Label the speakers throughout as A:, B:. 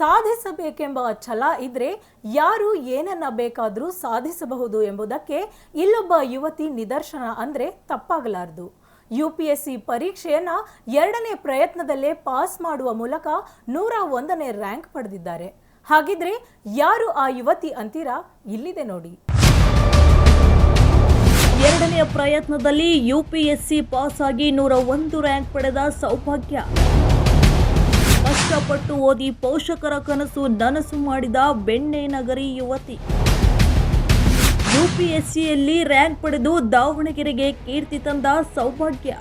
A: ಸಾಧಿಸಬೇಕೆಂಬ ಛಲ ಇದ್ರೆ ಯಾರು ಏನನ್ನ ಬೇಕಾದರೂ ಸಾಧಿಸಬಹುದು ಎಂಬುದಕ್ಕೆ ಇಲ್ಲೊಬ್ಬ ಯುವತಿ ನಿದರ್ಶನ ಅಂದ್ರೆ ತಪ್ಪಾಗಲಾರದು. ಯುಪಿಎಸ್ಸಿ ಪರೀಕ್ಷೆಯನ್ನ 2ನೇ ಪ್ರಯತ್ನದಲ್ಲೇ ಪಾಸ್ ಮಾಡುವ ಮೂಲಕ 101ನೇ ರ್ಯಾಂಕ್ ಪಡೆದಿದ್ದಾರೆ. ಹಾಗಿದ್ರೆ ಯಾರು ಆ ಯುವತಿ ಅಂತೀರಾ? ಇಲ್ಲಿದೆ ನೋಡಿ.
B: 2ನೇ ಪ್ರಯತ್ನದಲ್ಲಿ ಯುಪಿಎಸ್ಸಿ ಪಾಸ್ ಆಗಿ 101 ರ್ಯಾಂಕ್ ಪಡೆದ ಸೌಭಾಗ್ಯ. ಕಷ್ಟಪಟ್ಟು ಓದಿ ಪೋಷಕರ ಕನಸು ನನಸು ಮಾಡಿದ ಬೆಣ್ಣೆ ನಗರಿ ಯುವತಿ. ಯುಪಿಎಸ್ಸಿಯಲ್ಲಿ ರ್ಯಾಂಕ್ ಪಡೆದು ದಾವಣಗೆರೆಗೆ ಕೀರ್ತಿ ತಂದ ಸೌಭಾಗ್ಯ.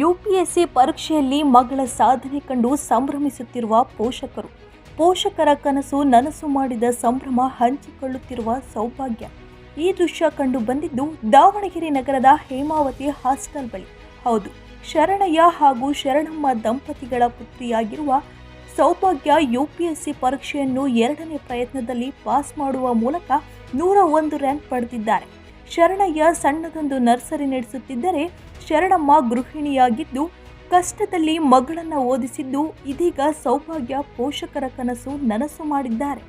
B: ಯುಪಿಎಸ್ಸಿ ಪರೀಕ್ಷೆಯಲ್ಲಿ ಮಗಳ ಸಾಧನೆ ಕಂಡು ಸಂಭ್ರಮಿಸುತ್ತಿರುವ ಪೋಷಕರು, ಪೋಷಕರ ಕನಸು ನನಸು ಮಾಡಿದ ಸಂಭ್ರಮ ಹಂಚಿಕೊಳ್ಳುತ್ತಿರುವ ಸೌಭಾಗ್ಯ. ಈ ದೃಶ್ಯ ಕಂಡು ಬಂದಿದ್ದು ದಾವಣಗೆರೆ ನಗರದ ಹೇಮಾವತಿ ಹಾಸ್ಟೆಲ್ ಬಳಿ. ಹೌದು, ಶರಣಯ್ಯ ಹಾಗೂ ಶರಣಮ್ಮ ದಂಪತಿಗಳ ಪುತ್ರಿಯಾಗಿರುವ ಸೌಭಾಗ್ಯ ಯುಪಿಎಸ್ಸಿ ಪರೀಕ್ಷೆಯನ್ನು 2ನೇ ಪ್ರಯತ್ನದಲ್ಲಿ ಪಾಸ್ ಮಾಡುವ ಮೂಲಕ 101 ರ್ಯಾಂಕ್ ಪಡೆದಿದ್ದಾರೆ. ಶರಣಯ್ಯ ಸಣ್ಣದೊಂದು ನರ್ಸರಿ ನಡೆಸುತ್ತಿದ್ದರೆ, ಶರಣಮ್ಮ ಗೃಹಿಣಿಯಾಗಿದ್ದು ಕಷ್ಟದಲ್ಲಿ ಮಗಳನ್ನು ಓದಿಸಿದ್ದು ಇದೀಗ ಸೌಭಾಗ್ಯ ಪೋಷಕರ ಕನಸು ನನಸು ಮಾಡಿದ್ದಾರೆ.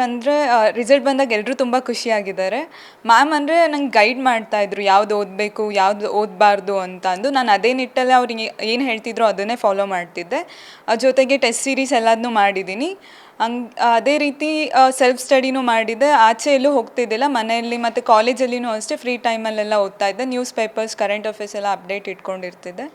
C: ಅಂದರೆ ರಿಸಲ್ಟ್ ಬಂದಾಗ ಎಲ್ಲರೂ ತುಂಬ ಖುಷಿಯಾಗಿದ್ದಾರೆ. ಮ್ಯಾಮ್ ಅಂದರೆ ನಂಗೆ ಗೈಡ್ ಮಾಡ್ತಾಯಿದ್ರು ಯಾವುದು ಓದಬೇಕು ಯಾವುದು ಓದಬಾರ್ದು ಅಂತ ಅಂದು. ನಾನು ಅದೇ ನಿಟ್ಟಲ್ಲಿ ಅವ್ರಿಗೆ ಏನು ಹೇಳ್ತಿದ್ರು ಅದನ್ನೇ ಫಾಲೋ ಮಾಡ್ತಿದ್ದೆ. ಜೊತೆಗೆ ಟೆಸ್ಟ್ ಸೀರೀಸ್ ಎಲ್ಲದನ್ನೂ ಮಾಡಿದ್ದೀನಿ. ಅದೇ ರೀತಿ ಸೆಲ್ಫ್ ಸ್ಟಡಿನೂ ಮಾಡಿದ್ದೆ. ಆಚೆ ಎಲ್ಲೂ ಹೋಗ್ತಿದ್ದಿಲ್ಲ, ಮನೆಯಲ್ಲಿ ಮತ್ತು ಕಾಲೇಜಲ್ಲಿನೂ ಅಷ್ಟೇ ಫ್ರೀ ಟೈಮಲ್ಲೆಲ್ಲ ಓದ್ತಾ ಇದ್ದೆ. ನ್ಯೂಸ್ ಪೇಪರ್ಸ್, ಕರೆಂಟ್ ಅಫೇರ್ಸ್ ಎಲ್ಲ ಅಪ್ಡೇಟ್ ಇಟ್ಕೊಂಡಿರ್ತಿದ್ದೆ.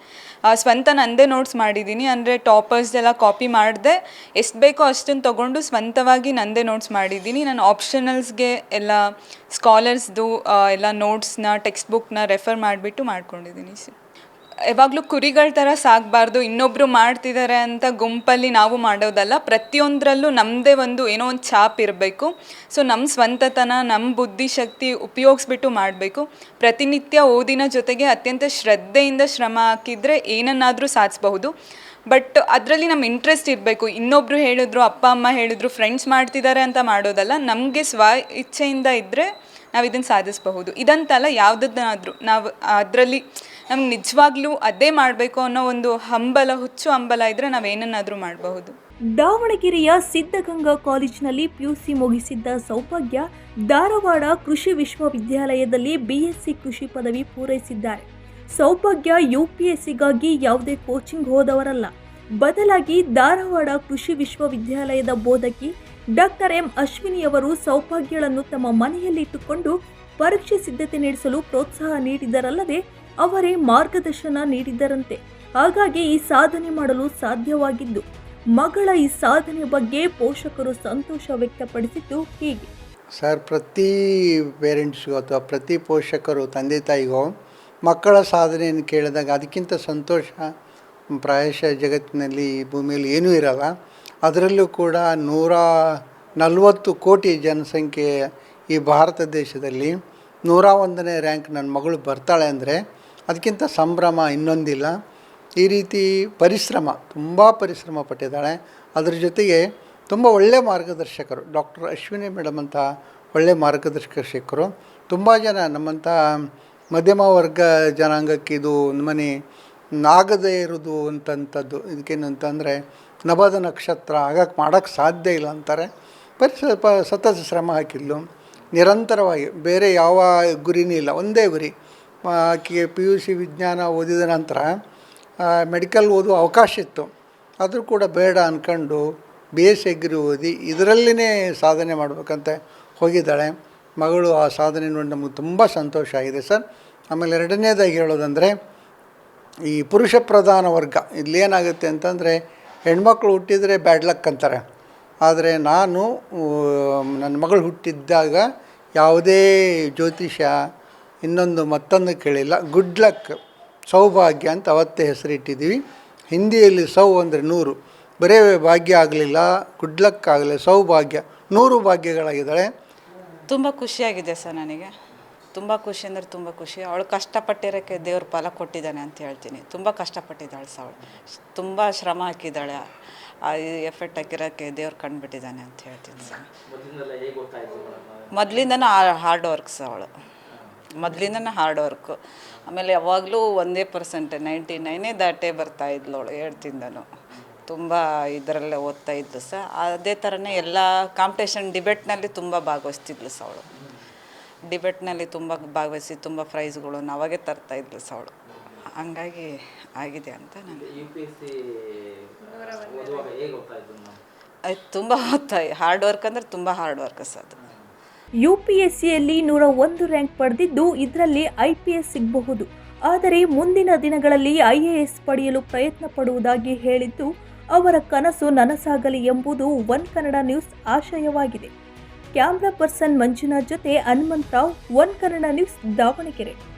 C: ಸ್ವಂತ ನನ್ನದೇ ನೋಟ್ಸ್ ಮಾಡಿದ್ದೀನಿ. ಅಂದರೆ ಟಾಪರ್ಸ್ದೆಲ್ಲ ಕಾಪಿ ಮಾಡಿದೆ, ಎಷ್ಟು ಬೇಕೋ ಅಷ್ಟನ್ನು ತೊಗೊಂಡು ಸ್ವಂತವಾಗಿ ನನ್ನದೇ ನೋಟ್ಸ್ ಮಾಡಿದ್ದೀನಿ. ನಾನು ಆಪ್ಷನಲ್ಸ್ಗೆ ಎಲ್ಲ ಸ್ಕಾಲರ್ಸ್ದು ಎಲ್ಲ ನೋಟ್ಸ್ನ, ಟೆಕ್ಸ್ಟ್ ಬುಕ್ನ ರೆಫರ್ ಮಾಡಿಬಿಟ್ಟು ಮಾಡ್ಕೊಂಡಿದ್ದೀನಿ. ಯಾವಾಗಲೂ ಕುರಿಗಳ ಥರ ಸಾಗಬಾರ್ದು, ಇನ್ನೊಬ್ಬರು ಮಾಡ್ತಿದ್ದಾರೆ ಅಂತ ಗುಂಪಲ್ಲಿ ನಾವು ಮಾಡೋದಲ್ಲ. ಪ್ರತಿಯೊಂದರಲ್ಲೂ ನಮ್ಮದೇ ಒಂದು ಏನೋ ಒಂದು ಛಾಪ್ ಇರಬೇಕು. ಸೊ ನಮ್ಮ ಸ್ವಂತತನ, ನಮ್ಮ ಬುದ್ಧಿಶಕ್ತಿ ಉಪಯೋಗಿಸ್ಬಿಟ್ಟು ಮಾಡಬೇಕು. ಪ್ರತಿನಿತ್ಯ ಓದಿನ ಜೊತೆಗೆ ಅತ್ಯಂತ ಶ್ರದ್ಧೆಯಿಂದ ಶ್ರಮ ಹಾಕಿದರೆ ಏನನ್ನಾದರೂ ಸಾಧಿಸಬಹುದು. ಬಟ್ ಅದರಲ್ಲಿ ನಮ್ಮ ಇಂಟ್ರೆಸ್ಟ್ ಇರಬೇಕು. ಇನ್ನೊಬ್ಬರು ಹೇಳಿದ್ರು, ಅಪ್ಪ ಅಮ್ಮ ಹೇಳಿದ್ರು, ಫ್ರೆಂಡ್ಸ್ ಮಾಡ್ತಿದ್ದಾರೆ ಅಂತ ಮಾಡೋದಲ್ಲ. ನಮಗೆ ಸ್ವ ಇಚ್ಛೆಯಿಂದ ಇದ್ದರೆ ನಾವು ಇದನ್ನು ಸಾಧಿಸಬಹುದು. ಇದಂತಲ್ಲ, ಯಾವುದನ್ನಾದರೂ ನಾವು ಅದರಲ್ಲಿ ನಮ್ಗೆ ನಿಜವಾಗ್ಲೂ ಅದೇ ಮಾಡಬೇಕು ಅನ್ನೋ ಒಂದು ಹುಚ್ಚು ಹಂಬಲ ಇದ್ದರೆ ನಾವು ಏನನ್ನಾದರೂ ಮಾಡಬಹುದು.
B: ದಾವಣಗೆರೆಯ ಸಿದ್ಧಗಂಗಾ ಕಾಲೇಜಿನಲ್ಲಿ ಪಿಯುಸಿ ಮುಗಿಸಿದ್ದ ಸೌಭಾಗ್ಯ ಧಾರವಾಡ ಕೃಷಿ ವಿಶ್ವವಿದ್ಯಾಲಯದಲ್ಲಿ ಬಿಎಸ್ಸಿ ಕೃಷಿ ಪದವಿ ಪೂರೈಸಿದ್ದಾರೆ. ಸೌಭಾಗ್ಯ ಯುಪಿಎಸ್ಸಿಗಾಗಿ ಯಾವುದೇ ಕೋಚಿಂಗ್ ಹೋದವರಲ್ಲ. ಬದಲಾಗಿ ಧಾರವಾಡ ಕೃಷಿ ವಿಶ್ವವಿದ್ಯಾಲಯದ ಬೋಧಕಿ ಡಾಕ್ಟರ್ ಎಂ ಅಶ್ವಿನಿಯವರು ಸೌಭಾಗ್ಯಳನ್ನು ತಮ್ಮ ಮನೆಯಲ್ಲಿಟ್ಟುಕೊಂಡು ಪರೀಕ್ಷೆ ಸಿದ್ಧತೆ ನಡೆಸಲು ಪ್ರೋತ್ಸಾಹ ನೀಡಿದರಲ್ಲದೆ ಅವರೇ ಮಾರ್ಗದರ್ಶನ ನೀಡಿದರಂತೆ. ಹಾಗಾಗಿ ಈ ಸಾಧನೆ ಮಾಡಲು ಸಾಧ್ಯವಾಗಿದ್ದು, ಮಗಳ ಈ ಸಾಧನೆ ಬಗ್ಗೆ ಪೋಷಕರು ಸಂತೋಷ ವ್ಯಕ್ತಪಡಿಸಿದ್ದು ಹೀಗೆ.
D: ಸರ್, ಪ್ರತಿ ಪೇರೆಂಟ್ಸ್ಗೂ ಅಥವಾ ಪ್ರತಿ ಪೋಷಕರು, ತಂದೆ ತಾಯಿಗೂ ಮಕ್ಕಳ ಸಾಧನೆಯನ್ನು ಕೇಳಿದಾಗ ಅದಕ್ಕಿಂತ ಸಂತೋಷ ಪ್ರಾಯಶಃ ಜಗತ್ತಿನಲ್ಲಿ ಈ ಭೂಮಿಯಲ್ಲಿ ಏನೂ ಇರಲ್ಲ. ಅದರಲ್ಲೂ ಕೂಡ 140 ಕೋಟಿ ಜನಸಂಖ್ಯೆ ಈ ಭಾರತ ದೇಶದಲ್ಲಿ 101ನೇ ರ್ಯಾಂಕ್ ನನ್ನ ಮಗಳು ಬರ್ತಾಳೆ ಅಂದರೆ ಅದಕ್ಕಿಂತ ಸಂಭ್ರಮ ಇನ್ನೊಂದಿಲ್ಲ. ಈ ರೀತಿ ತುಂಬ ಪರಿಶ್ರಮ ಪಟ್ಟಿದ್ದಾಳೆ. ಅದರ ಜೊತೆಗೆ ತುಂಬ ಒಳ್ಳೆಯ ಮಾರ್ಗದರ್ಶಕರು, ಡಾಕ್ಟರ್ ಅಶ್ವಿನಿ ಮೇಡಮ್ ಅಂತ ಒಳ್ಳೆಯ ಮಾರ್ಗದರ್ಶಕರು. ತುಂಬ ಜನ ನಮ್ಮಂಥ ಮಧ್ಯಮ ವರ್ಗ ಜನಾಂಗಕ್ಕೆ ಇದು ಮನೆ ಆಗದೇ ಇರೋದು ಅಂತಂಥದ್ದು. ಇದಕ್ಕೇನು ಅಂತಂದರೆ ನಭದ ನಕ್ಷತ್ರ ಹಾಗಾಗಿ ಮಾಡೋಕ್ಕೆ ಸಾಧ್ಯ ಇಲ್ಲ ಅಂತಾರೆ. ಸ್ವಲ್ಪ ಸತತ ಶ್ರಮ ಹಾಕಿದ್ಲು, ನಿರಂತರವಾಗಿ. ಬೇರೆ ಯಾವ ಗುರಿನೂ ಇಲ್ಲ, ಒಂದೇ ಗುರಿ. ಆಕೆಗೆ PUC ವಿಜ್ಞಾನ ಓದಿದ ನಂತರ ಮೆಡಿಕಲ್ ಓದುವ ಅವಕಾಶ ಇತ್ತು. ಆದರೂ ಕೂಡ ಬೇಡ ಅಂದ್ಕೊಂಡು BSc ಅಗ್ರಿ ಓದಿ ಇದರಲ್ಲಿನೇ ಸಾಧನೆ ಮಾಡಬೇಕಂತ ಹೋಗಿದ್ದಾಳೆ. ಮಗಳು ಆ ಸಾಧನೆ ನೋಡಿ ನಮಗೆ ತುಂಬ ಸಂತೋಷ ಆಗಿದೆ ಸರ್. ಆಮೇಲೆ ಎರಡನೇದಾಗಿ ಹೇಳೋದಂದರೆ, ಈ ಪುರುಷ ಪ್ರಧಾನ ವರ್ಗ ಇಲ್ಲೇನಾಗುತ್ತೆ ಅಂತಂದರೆ, ಹೆಣ್ಮಕ್ಳು ಹುಟ್ಟಿದರೆ ಬ್ಯಾಡ್ ಲಕ್ ಅಂತಾರೆ. ಆದರೆ ನಾನು ನನ್ನ ಮಗಳು ಹುಟ್ಟಿದ್ದಾಗ ಯಾವುದೇ ಜ್ಯೋತಿಷ್ಯ ಮತ್ತೊಂದು ಕೇಳಿಲ್ಲ. ಗುಡ್ ಲಕ್, ಸೌಭಾಗ್ಯ ಅಂತ ಅವತ್ತೇ ಹೆಸರಿಟ್ಟಿದ್ದೀವಿ. ಹಿಂದಿಯಲ್ಲಿ ಸೌ ಅಂದರೆ 100, ಬರೇ ಭಾಗ್ಯ ಆಗಲಿಲ್ಲ, ಗುಡ್ ಲಕ್ ಆಗಲಿ, ಸೌಭಾಗ್ಯ 100 ಭಾಗ್ಯಗಳಾಗಿದ್ದಾಳೆ.
E: ತುಂಬ ಖುಷಿಯಾಗಿದೆ ಸರ್. ನನಗೆ ತುಂಬ ಖುಷಿ ಅಂದರೆ ತುಂಬ ಖುಷಿ. ಅವಳು ಕಷ್ಟಪಟ್ಟಿರೋಕ್ಕೆ ದೇವ್ರ ಫಲ ಕೊಟ್ಟಿದ್ದಾನೆ ಅಂತ ಹೇಳ್ತೀನಿ. ತುಂಬ ಕಷ್ಟಪಟ್ಟಿದ್ದಾಳೆ ಸರ್. ಅವಳು ತುಂಬ ಶ್ರಮ ಹಾಕಿದ್ದಾಳೆ. ಎಫೆಕ್ಟ್ ಹಾಕಿರೋಕ್ಕೆ ದೇವ್ರು ಕಂಡುಬಿಟ್ಟಿದ್ದಾನೆ ಅಂತ ಹೇಳ್ತೀನಿ ಸರ್. ಮೊದಲಿಂದನೂ ಹಾರ್ಡ್ ವರ್ಕ್ಸ್ ಅವಳು, ಮೊದಲಿಂದನೇ ಹಾರ್ಡ್ ವರ್ಕು. ಆಮೇಲೆ ಯಾವಾಗಲೂ 1% 99 ದಾಟೇ ಬರ್ತಾಯಿದ್ಲು ಅವಳು ಹೇಳ್ತಿದ್ದನು. ತುಂಬ ಇದರಲ್ಲೇ ಓದ್ತಾ ಇದ್ಲು ಸಹ. ಅದೇ ಥರನೇ ಎಲ್ಲ ಕಾಂಪಿಟೇಷನ್ ಡಿಬೇಟ್ನಲ್ಲಿ ತುಂಬ ಭಾಗವಹಿಸ್ತಿದ್ಲು ಸಹ ಅವಳು. ಡಿಬೇಟ್ನಲ್ಲಿ ತುಂಬ ಭಾಗವಹಿಸಿ ತುಂಬ ಪ್ರೈಸ್ಗಳನ್ನು ಅವಾಗೇ ತರ್ತಾ ಇದ್ಲು ಸಹ ಅವಳು. ಹಂಗಾಗಿ ಆಗಿದೆ ಅಂತ ನಾನು ತುಂಬ ಹಾರ್ಡ್ ವರ್ಕ್ ಅಂದರೆ ತುಂಬ ಹಾರ್ಡ್ ವರ್ಕ್ ಸಹ ಅದು.
B: UPSCಯಲ್ಲಿ 101 ರ್ಯಾಂಕ್ ಪಡೆದಿದ್ದು ಇದರಲ್ಲಿ IPS ಸಿಗಬಹುದು. ಆದರೆ ಮುಂದಿನ ದಿನಗಳಲ್ಲಿ IAS ಪಡೆಯಲು ಪ್ರಯತ್ನ ಪಡುವುದಾಗಿ ಹೇಳಿದ್ದು ಅವರ ಕನಸು ನನಸಾಗಲಿ ಎಂಬುದು ಒನ್ ಕನ್ನಡ ನ್ಯೂಸ್ ಆಶಯವಾಗಿದೆ. ಕ್ಯಾಮ್ರಾ ಪರ್ಸನ್ ಮಂಜುನಾಥ್ ಜೊತೆ ಹನುಮಂತರಾವ್, ಒನ್ ಕನ್ನಡ ನ್ಯೂಸ್, ದಾವಣಗೆರೆ.